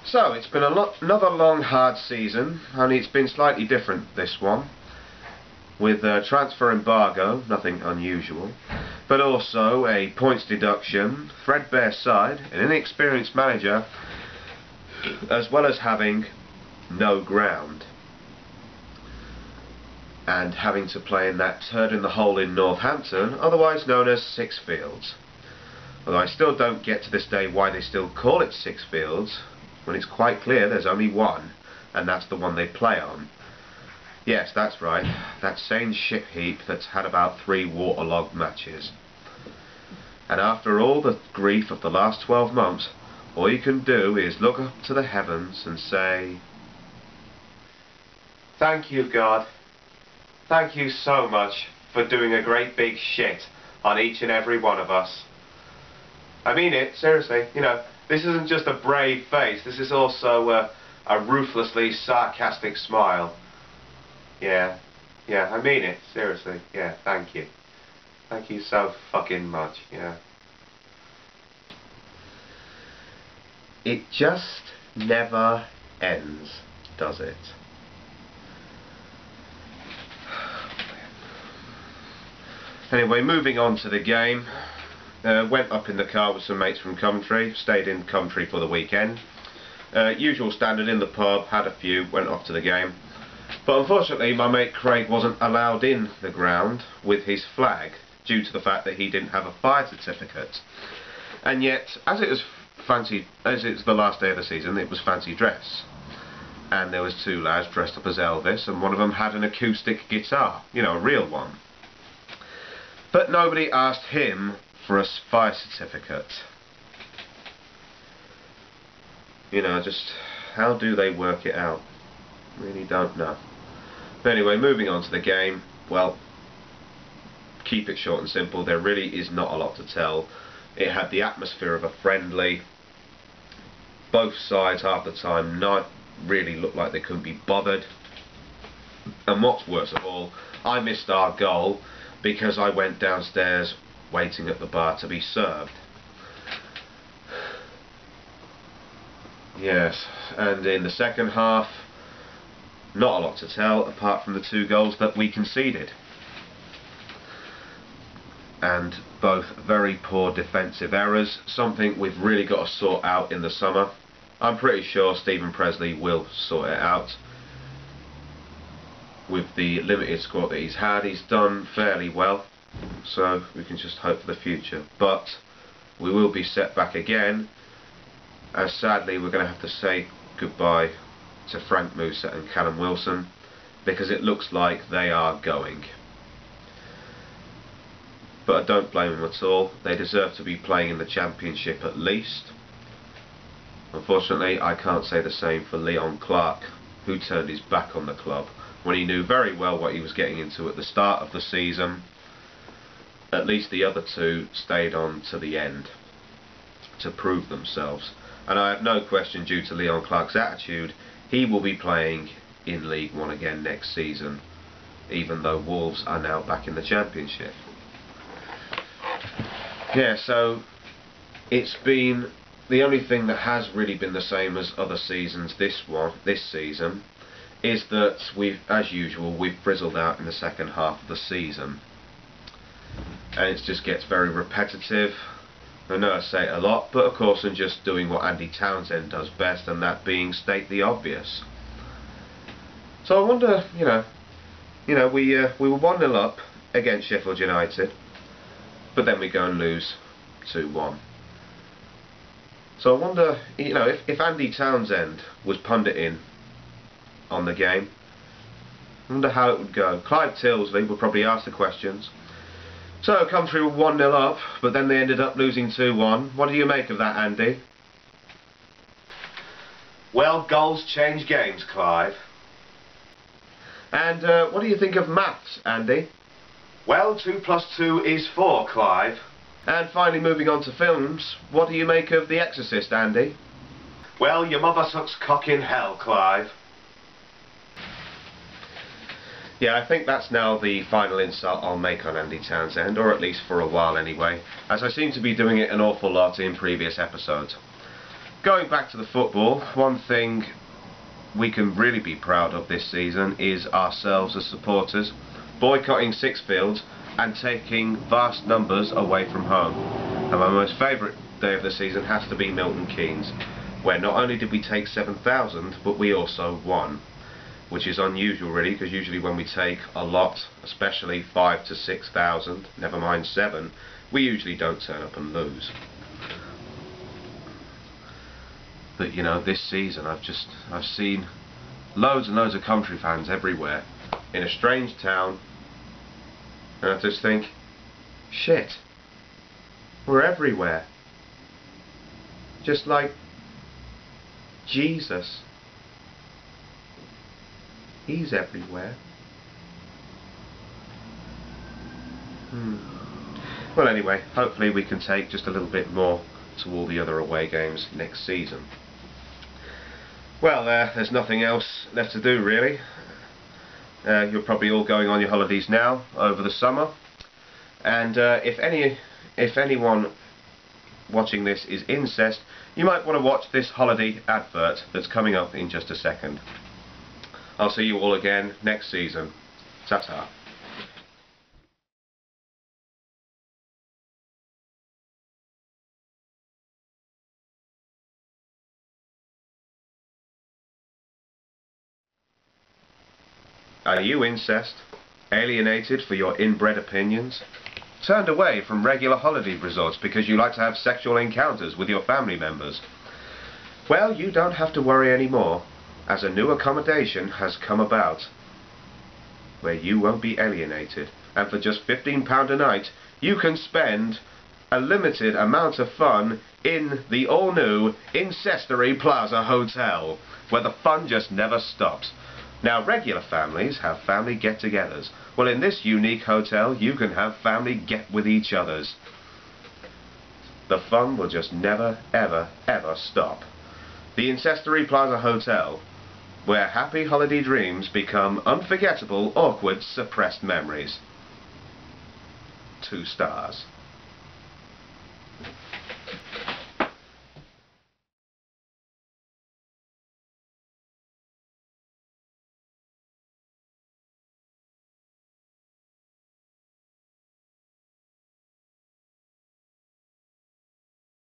So it's been another long hard season, only it's been slightly different this one, with a transfer embargo, nothing unusual, but also a points deduction, threadbare side, an inexperienced manager, as well as having no ground and having to play in that turd in the hole in Northampton, otherwise known as Six Fields. Although I still don't get to this day why they still call it Six Fields, when it's quite clear there's only one, and that's the one they play on. Yes, that's right, that same shit heap that's had about 3 waterlogged matches. And after all the grief of the last 12 months, all you can do is look up to the heavens and say, "Thank you, God. Thank you so much for doing a great big shit on each and every one of us." I mean it, seriously, you know, this isn't just a brave face, this is also a ruthlessly sarcastic smile. Yeah, I mean it, seriously, yeah, thank you. Thank you so fucking much, yeah. It just never ends, does it? Anyway, moving on to the game. Went up in the car with some mates from Coventry, stayed in Coventry for the weekend. Usual standard in the pub, had a few, went off to the game. But unfortunately my mate Craig wasn't allowed in the ground with his flag due to the fact that he didn't have a fire certificate. And yet, as it's the last day of the season, it was fancy dress. And there was 2 lads dressed up as Elvis, and one of them had an acoustic guitar, you know, a real one. But nobody asked him for a fire certificate. You know, just how do they work it out? Really don't know. But anyway, moving on to the game. Well, keep it short and simple. There really is not a lot to tell. It had the atmosphere of a friendly. Both sides half the time not really looked like they couldn't be bothered. And what's worse of all, I missed our goal because I went downstairs waiting at the bar to be served. Yes, and in the second half, not a lot to tell apart from the 2 goals that we conceded. And both very poor defensive errors, something we've really got to sort out in the summer. I'm pretty sure Stephen Presley will sort it out. With the limited squad that he's had, he's done fairly well, so we can just hope for the future. But we will be set back again, as sadly we're going to have to say goodbye to Frank Musa and Callum Wilson, because it looks like they are going. But I don't blame them at all. They deserve to be playing in the Championship at least. Unfortunately, I can't say the same for Leon Clark, who turned his back on the club when he knew very well what he was getting into at the start of the season. At least the other 2 stayed on to the end to prove themselves. And I have no question, due to Leon Clark's attitude, he will be playing in League One again next season, even though Wolves are now back in the Championship. Yeah, so it's been the only thing that has really been the same as other seasons. This season is that as usual, we've frizzled out in the second half of the season, and it just gets very repetitive. I know I say it a lot, but of course I'm just doing what Andy Townsend does best, and that being state the obvious. So I wonder, you know, we were 1-0 up against Sheffield United, but then we go and lose 2-1. So I wonder, you know, if Andy Townsend was punditing on the game, I wonder how it would go. Clive Tilsley would probably ask the questions. So Coventry were 1-0 up, but then they ended up losing 2-1. What do you make of that, Andy? Well, goals change games, Clive. And what do you think of maths, Andy? Well, 2 + 2 is 4, Clive. And finally, moving on to films, what do you make of The Exorcist, Andy? Well, your mother sucks cock in hell, Clive. Yeah, I think that's now the final insult I'll make on Andy Townsend, or at least for a while anyway, as I seem to be doing it an awful lot in previous episodes. going back to the football, one thing we can really be proud of this season is ourselves as supporters boycotting 6 fields and taking vast numbers away from home. And my most favourite day of the season has to be Milton Keynes, where not only did we take 7,000 but we also won, which is unusual really, because usually when we take a lot, especially 5 to 6,000, never mind 7, we usually don't turn up and lose. But you know, this season I've seen loads and loads of Coventry fans everywhere in a strange town, and I just think, shit, we're everywhere, just like Jesus. He's everywhere. Well, anyway, hopefully we can take just a little bit more to all the other away games next season. Well, there's nothing else left to do really. You're probably all going on your holidays now over the summer, and if anyone watching this is incest, you might want to watch this holiday advert that's coming up in just a second. I'll see you all again next season. Ta-ta. Are you incest? Alienated for your inbred opinions? Turned away from regular holiday resorts because you like to have sexual encounters with your family members? Well, you don't have to worry anymore, as a new accommodation has come about where you won't be alienated, and for just £15 a night you can spend a limited amount of fun in the all-new Coventry Plaza Hotel, where the fun just never stops. Now, regular families have family get-togethers. Well, in this unique hotel you can have family get-with-each-others. The fun will just never, ever, ever stop. The Coventry Plaza Hotel, where happy holiday dreams become unforgettable, awkward, suppressed memories. 2 stars.